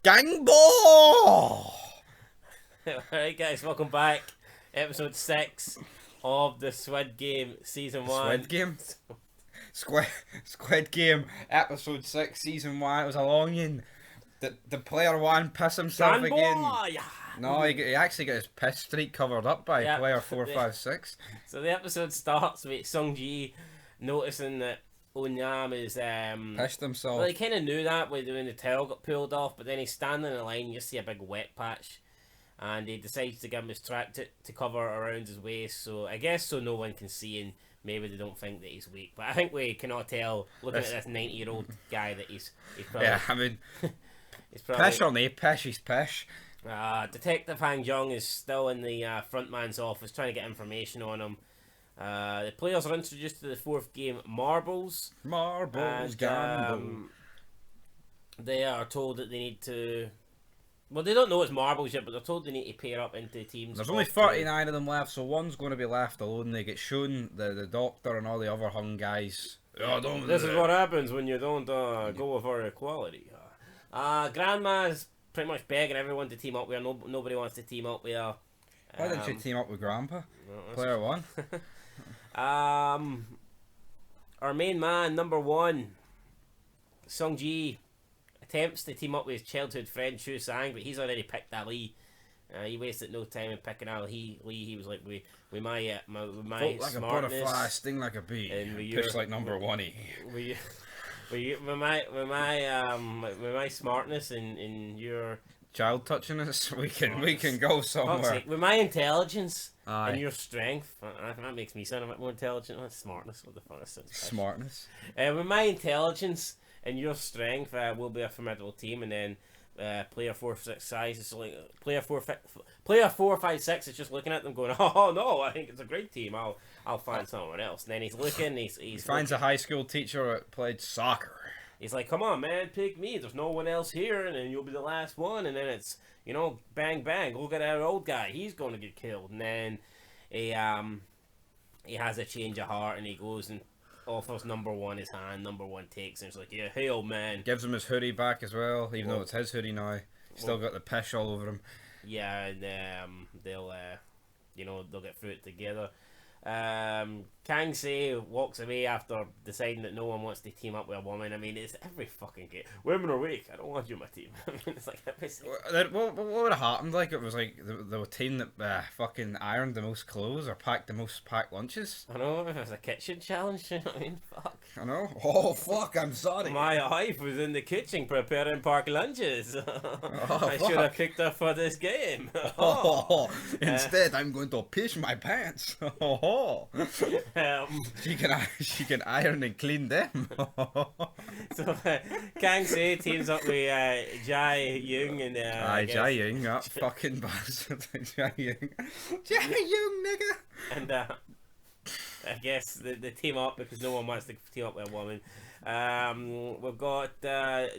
Gganbu! Alright guys, welcome back. Episode 6 of the Squid Game Season 1. Squid Game? Squid Game, Episode 6, Season 1. It was a long one. The player 1 piss himself again. No, he actually got his piss streak covered up by player 4, 5, 6. So the episode starts with Sung-ji noticing that Onyam is Pissed himself. well, he kind of knew that when the towel got pulled off, but then he's standing in the line, you just see a big wet patch, and he decides to give him his tracksuit to cover around his waist, so I guess so no one can see, and maybe they don't think that he's weak, but I think we cannot tell looking at this 90-year-old guy that he's probably, Yeah, I mean, he's probably, pish or no pish, he's pish. Detective Hang Jung is still in the front man's office trying to get information on him. The players are introduced to the fourth game, Marbles. Marbles, Gganbu. They are told that they need to... Well, they don't know it's Marbles yet, but they're told they need to pair up into teams. There's only 39 of them left, so one's going to be left alone. They get shown the doctor and all the other hung guys. This is what happens when you don't go for equality. Grandma's pretty much begging everyone to team up with her. Nobody wants to team up with her. Why didn't you team up with Grandpa? No, Player 1. Our main man, number 1, Sung-ji, attempts to team up with his childhood friend Chu Sang, but he's already picked Ali. He wasted no time in picking Ali. He was like, with my Float like smartness, a butterfly, sting like a bee, and piss like number 1-y. with my smartness and your Child touching us, we can go somewhere. with my intelligence Aye. and your strength, that makes me sound a bit more intelligent. That's smartness. What the fuck is that? Smartness. With my intelligence and your strength, we'll be a formidable team. And then player 4, 5, 6 is like player 4, 5, 6 is just looking at them, going, "Oh no, I think it's a great team. I'll find someone else." And then he's looking. He finds a high school teacher that played soccer. He's like, "Come on, man, pick me. There's no one else here, and then you'll be the last one." And then it's, bang, bang. Look at that old guy. He's going to get killed. And then he has a change of heart, and he goes and offers number 1 his hand. Number 1 takes, and he's like, "Yeah, hey, old man." Gives him his hoodie back as well, even though it's his hoodie now. He's still got the pish all over him. Yeah, and they'll get through it together. Kang Se walks away after deciding that no one wants to team up with a woman. I mean, it's every fucking game. Women are weak. I don't want you on my team. I mean, it's like what would have happened? Like, it was like the team that fucking ironed the most clothes or packed the most packed lunches. I know, if it was a kitchen challenge, you know what I mean? Fuck. I know. Oh fuck! I'm sorry. My wife was in the kitchen preparing park lunches. I should have picked her for this game. Instead, I'm going to piss my pants. She can iron and clean them. So Kang Se teams up with Jai Young and Jai Young, that fucking bastard. Jai Young, nigga. And I guess they team up because no one wants to team up with a woman. We've got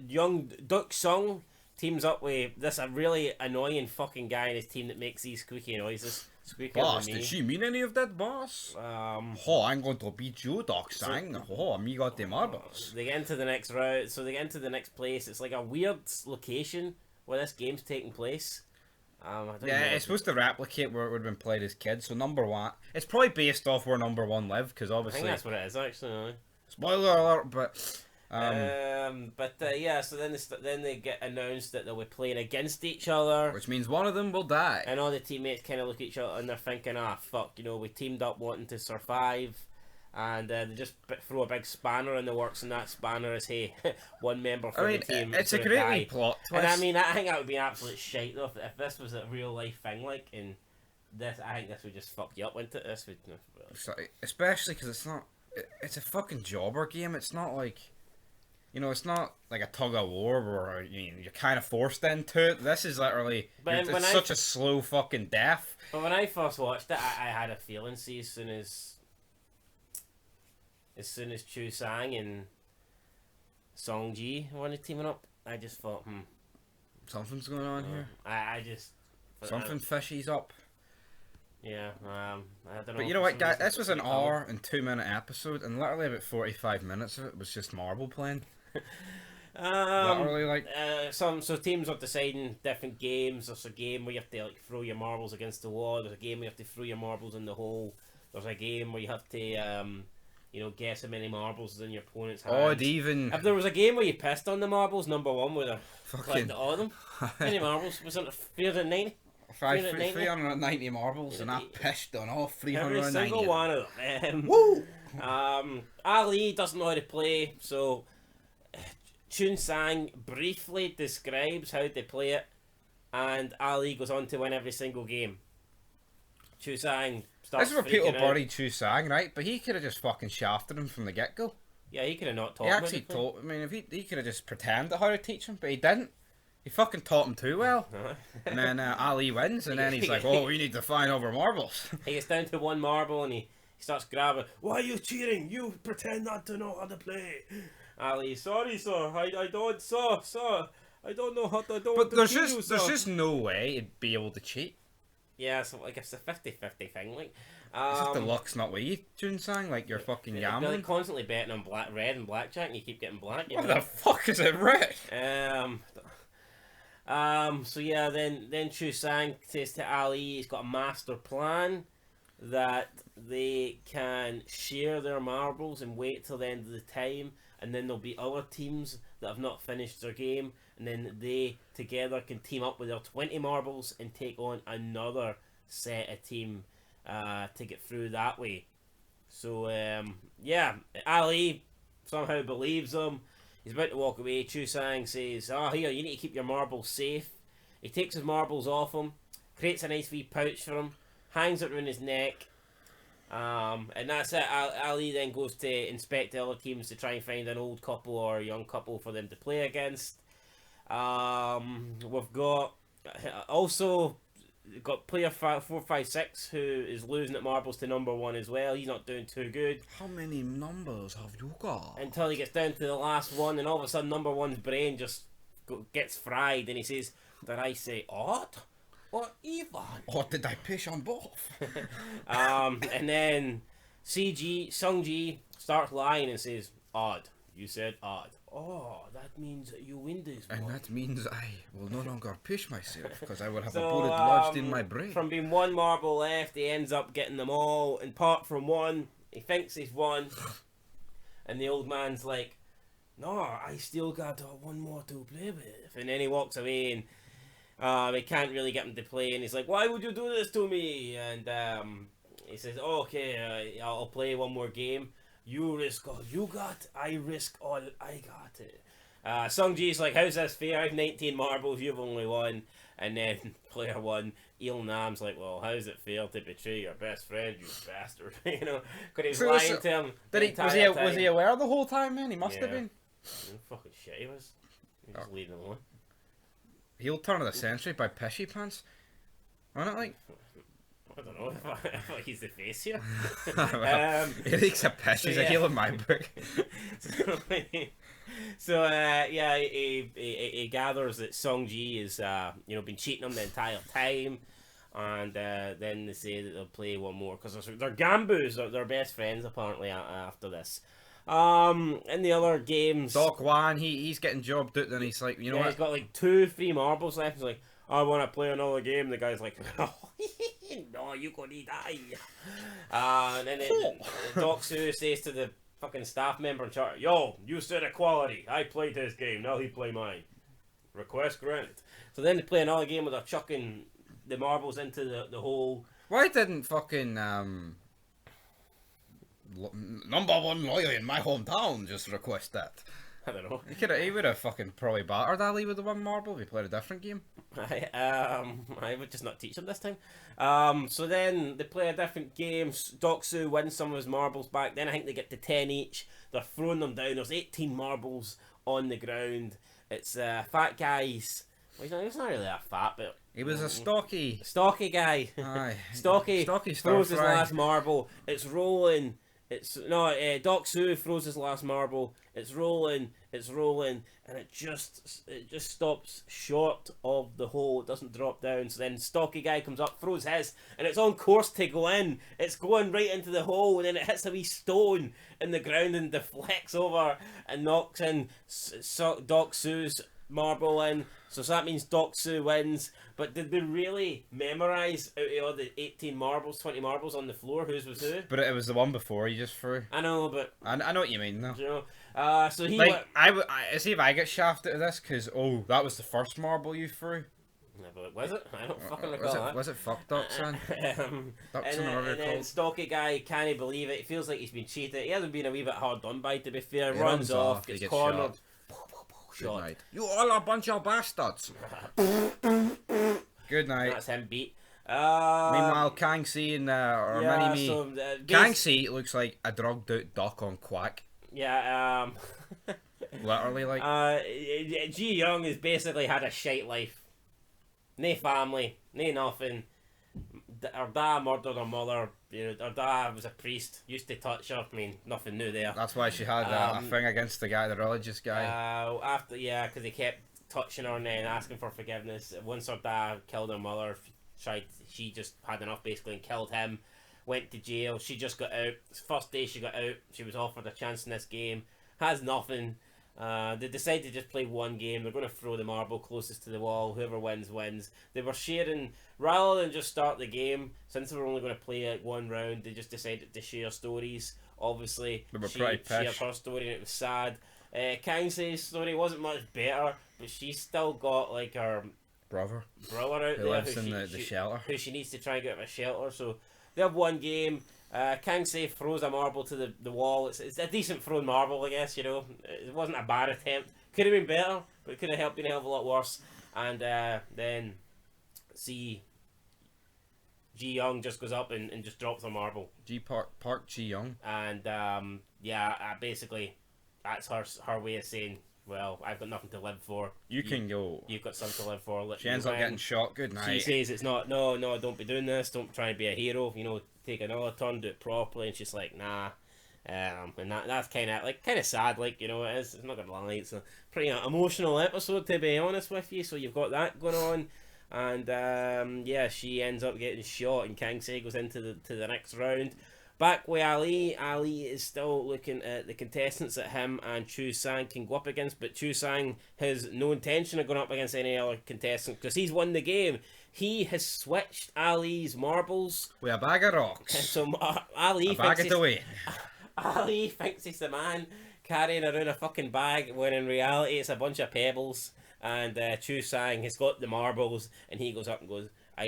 young Duk Sung teams up with this a really annoying fucking guy in his team that makes these squeaky noises. Boss, did she mean any of that, boss? I'm going to beat you, Doc Sang. Me got the marbles. They get into the next route, so they get into the next place. It's like a weird location where this game's taking place. It's supposed to replicate where it would have been played as kids. So number 1, it's probably based off where number 1 lived, because obviously. I think that's what it is, actually. Spoiler alert, but. Yeah. So then they get announced that they'll be playing against each other, which means one of them will die. And all the teammates kind of look at each other and they're thinking, fuck, we teamed up wanting to survive, and they just throw a big spanner in the works, and that spanner is, hey, one member from the team. It's a great plot twist. And I mean, I think that would be an absolute shite though if this was a real life thing, like in this. I think this would just fuck you up, wouldn't it? This would, especially because it's not. It's a fucking jobber game. It's not like. It's not like a tug of war where you're kind of forced into it. This is literally it's such a slow fucking death. But when I first watched it, I had a feeling. See, as soon as Chu Sang and Song Ji wanted teaming up, I just thought, something's going on here. I just something fishy's up. Yeah, I don't know. But you know what, guys? This was an hour and 2-minute episode, and literally about 45 minutes of it was just marble playing. Literally, like. So teams are deciding different games. There's a game where you have to like throw your marbles against the wall. There's a game where you have to throw your marbles in the hole. There's a game where you have to guess how many marbles is in your opponent's hands. Odd even. If there was a game where you pissed on the marbles, number one would have Fucking. collected all of them. How many marbles? Was it 390? 390 marbles, and I pissed on all 390. Every single one of them. Woo! Ali doesn't know how to play, so Chun Sang briefly describes how to play it, and Ali goes on to win every single game. Chun Sang starts. This is where people buried Chu Sang, right? But he could have just fucking shafted him from the get go. Yeah, he could have not taught He him. actually taught. I mean, if he could have just pretended how to teach him, but he didn't. He fucking taught him too well. And then Ali wins, and then he's like, "Oh, we need to find over marbles." He gets down to one marble, and he starts grabbing. Why are you cheating? You pretend not to know how to play. Ali, sorry, sir. I don't, sir. I don't know how to do. But there's just no way he'd be able to cheat. Yeah, so like it's a 50-50 thing. Like, it's just the luck's not with you, Chun Sang. Like you're fucking gambling. You're like constantly betting on red and blackjack, and you keep getting black. What the fuck is it red? So yeah, then Chu Sang says to Ali he's got a master plan that they can share their marbles and wait till the end of the time, and then there'll be other teams that have not finished their game, and then they together can team up with their 20 marbles and take on another set of team to get through that way. So yeah, Ali somehow believes him. He's about to walk away. Chu Sang says, "Oh, here, you need to keep your marbles safe." He takes his marbles off him, creates a nice wee pouch for him, hangs it around his neck, and that's it. Ali then goes to inspect the other teams to try and find an old couple or a young couple for them to play against. We've got also got player 456 who is losing at marbles to number one as well. He's not doing too good. How many numbers have you got? Until he gets down to the last one, and all of a sudden number one's brain just gets fried, and he says, "Did I say odd or even? Or did I piss on both?" And then Sungji starts lying and says, "Odd. You said odd." "Oh, that means you win this one." And that means I will no longer piss myself, because I will have a bullet lodged in my brain. From being one marble left, he ends up getting them all, and apart from one, he thinks he's won. And the old man's like, "No, I still got one more to play with." And then he walks away, and they can't really get him to play, and he's like, "Why would you do this to me?" And he says, "Okay, I'll play one more game. You risk all you got, I risk all I got." Sungji's like, "How's this fair? I have 19 marbles, you've only one." And then player one, Il Nam's like, "Well, how's it fair to betray your best friend, you bastard?" You know, because he's lying to him. Was he aware the whole time, man? He must have been. Fucking shit he was. He was leaving him alone. Heel turn of the century by Pishy Pants. Wasn't it like? I don't know if he's the face here. He leaks a piss. He's a heel in my book. So he gathers that Sungji is been cheating him the entire time, and then they say that they'll play one more because they're Gganbus, they're best friends apparently after this. In the other games, Doc Wan, he's getting jobbed out, and he's like, you know what? He's got like 2-3 marbles left. He's like, "I want to play another game." The guy's like, "No, you gonna die." And then Doc Soo says to the fucking staff member in charge, "Yo, you said equality. I played his game. Now he play mine. Request granted." So then they play another game where they're chucking the marbles into the hole. Why didn't fucking number one lawyer in my hometown just request that? I don't know. He would have fucking probably battered Ali with the one marble if he played a different game. I would just not teach him this time. So then they play a different game. Doc Soo wins some of his marbles back. Then I think they get to 10 each. They're throwing them down. There's 18 marbles on the ground. It's fat guys. Well, he's not really that fat, but he was a stocky guy. Aye. Stocky throws his last marble. It's rolling It's no. Doc Su throws his last marble. It's rolling, and it just stops short of the hole. It doesn't drop down. So then Stocky Guy comes up, throws his, and it's on course to go in. It's going right into the hole, and then it hits a wee stone in the ground and deflects over and knocks in Doc Su's marble in. So that means Doc Su wins. But did they really memorise out of all the 18 marbles, 20 marbles on the floor whose was who? But it was the one before you just threw. I know, but I know what you mean, though. You know, so he like I see if I get shafted at this because that was the first marble you threw. Yeah, but was it? I don't fucking recall that. Was it fuck Dachshund? Dachshund or whatever and then Stocky Guy can't believe it. He feels like he's been cheated. He hasn't been a wee bit hard done by, to be fair. Runs off, gets cornered. Shot. You all a bunch of bastards. Good night. That's him beat. Meanwhile, Kang-si and Mini-Me. So, Kang-si looks like a drugged out duck on Quack. Yeah, Literally, like. Ji Young has basically had a shite life. No family, no nothing. Her dad murdered her mother. You know, her dad was a priest, used to touch her. I mean, nothing new there. That's why she had a thing against the guy, the religious guy. Because he kept touching her and then asking for forgiveness. Once her dad killed her mother, she just had enough basically and killed him. Went to jail. She just got out. First day she got out, she was offered a chance in this game. Has nothing. They decided to just play one game. They're going to throw the marble closest to the wall. Whoever wins, wins. They were sharing, rather than just start the game, since they were only going to play like one round, they just decided to share stories. Obviously, she shared her story and it was sad. Kang-si's story wasn't much better, but she's still got like her brother out there who lives in the shelter, who she needs to try and get out of a shelter. So they have one game. Kang-si throws a marble to the wall. It's a decent thrown marble, I guess, you know. It wasn't a bad attempt. Could have been better, but it could have been a hell of a lot worse. And then Ji Young just goes up and just drops a marble. Park Ji Young. And basically that's her way of saying, well, I've got nothing to live for. You can go. You've got something to live for. She ends up getting shot. Good night. She says it's not. No, don't be doing this. Don't try and be a hero. You know, take another turn, do it properly. And she's like, nah. And that's kind of sad. Like, you know, it's not gonna lie. It's a pretty emotional episode, to be honest with you. So you've got that going on. And she ends up getting shot, and Kang-si goes into the next round. Back with Ali is still looking at the contestants that him and Chu Sang can go up against, but Chu Sang has no intention of going up against any other contestant because he's won the game. He has switched Ali's marbles with a bag of rocks. And so Ali thinks he's the man carrying around a fucking bag, when in reality it's a bunch of pebbles. And Chu Sang has got the marbles, and he goes up and goes, I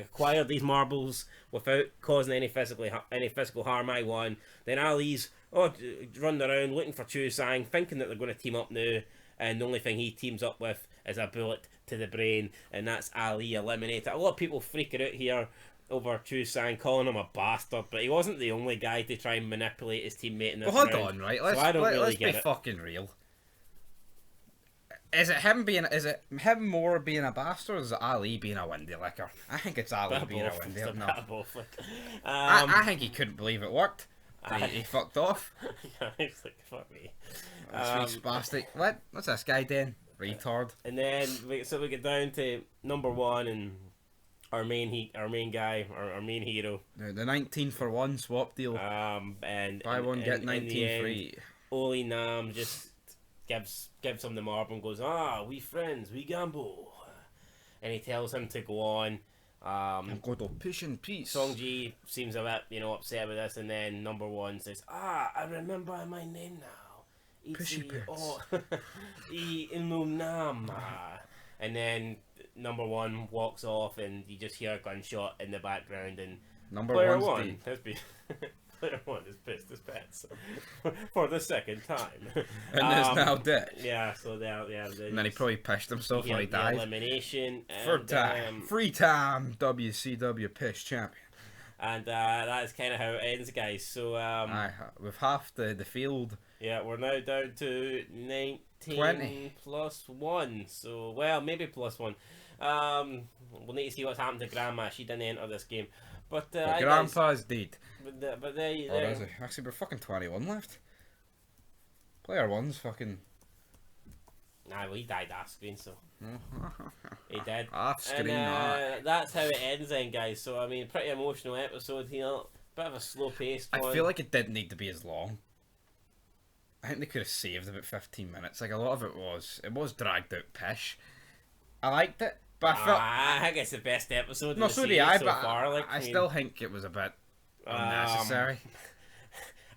acquired these marbles without causing any physical harm. I won. Then Ali's running around looking for Chu Sang, thinking that they're going to team up now, and the only thing he teams up with is a bullet to the brain, and that's Ali eliminated. A lot of people freaking out here over Chu Sang, calling him a bastard, but he wasn't the only guy to try and manipulate his teammate in this round. Hold on, right? Let's be fucking real. Is it him more being a bastard, or is it Ali being a windy licker? I think it's Ali being a windy licker. No. I think he couldn't believe it worked. He fucked off. He's like, fuck me. Sweet spastic. What's this guy doing? Retard. And then we get down to number one and our main guy, our main hero. The 19 for 1 swap deal. And buy one get 19 free. Oli Nam just gives him the marble and goes, we friends, we Gganbu. And he tells him to go on. I'm going to push in peace. Songji seems a bit, upset with this, and then number one says, I remember my name now. Pushy Nam. And then number one walks off, and you just hear a gunshot in the background, and player one is pissed his pants for the second time. And is now dead. Yeah, so and then he probably pissed himself when he died. Elimination. Free time WCW piss champion. And that is kind of how it ends, guys. So with half the field. Yeah, we're now down to 19 20 plus 1. So, well, maybe plus 1. We'll need to see what's happened to Grandma. She didn't enter this game. But But Grandpa's dead. But there you Oh, is he? Actually, we're fucking 21 left. Player 1's fucking... Nah, well, he died off screen, so... He did. Off screen, and that's how it ends then, guys. So, I mean, pretty emotional episode here. Bit of a slow pace. I feel like it didn't need to be as long. I think they could have saved about 15 minutes. Like, a lot of it was dragged out pish. I liked it, but I think it's the best episode no, of the so series do I, so but far. Like, I still think it was a bit unnecessary.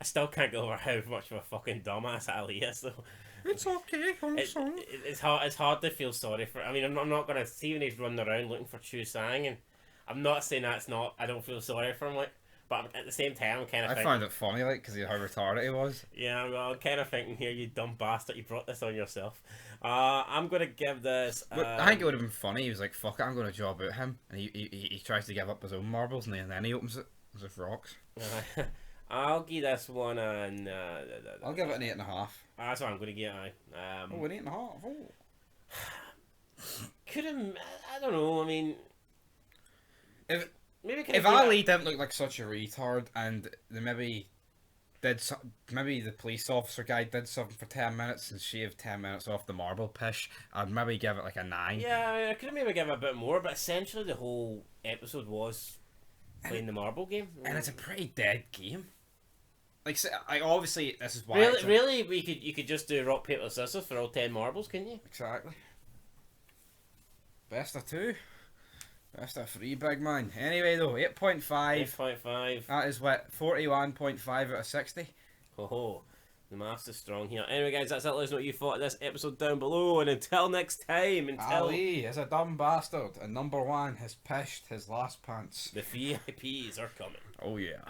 I still can't get over how much of a fucking dumbass Ali is, though. It's okay, it's hard to feel sorry for. I mean, I'm not gonna see when he's running around looking for Chu Sang, and I'm not saying that's not. I don't feel sorry for him, like, but at the same time, I'm kind of. I found it funny, like, because of how retarded he was. Yeah, well, I'm kind of thinking here, you dumb bastard, you brought this on yourself. I'm gonna give this. I think it would have been funny. He was like, "Fuck it, I'm gonna job out him," and he tries to give up his own marbles, and then he opens it as if rocks. I'll give this one an. I'll give it an 8.5. That's what I'm gonna give. An 8.5. Oh. Could have. I don't know. I mean, if Ali didn't look like such a retard, and they maybe the police officer guy did something for 10 minutes and shaved 10 minutes off the marble pish, I'd maybe give it like a 9. Yeah, I mean, I could have maybe given it a bit more, but essentially the whole episode was playing the marble game, and it's a pretty dead game. Like, obviously, this is why. Really, you could just do rock paper scissors for all 10 marbles, couldn't you? Exactly. Best of 2. Best of 3, big man. Anyway, though, 8.5. 8.5. That is what, 41.5 out of 60. Oh, the maths is strong here. Anyway, guys, that's it. Let us know what you thought of this episode down below, and until next time, Ali is a dumb bastard, and number 1 has pished his last pants. The VIPs are coming. Oh yeah.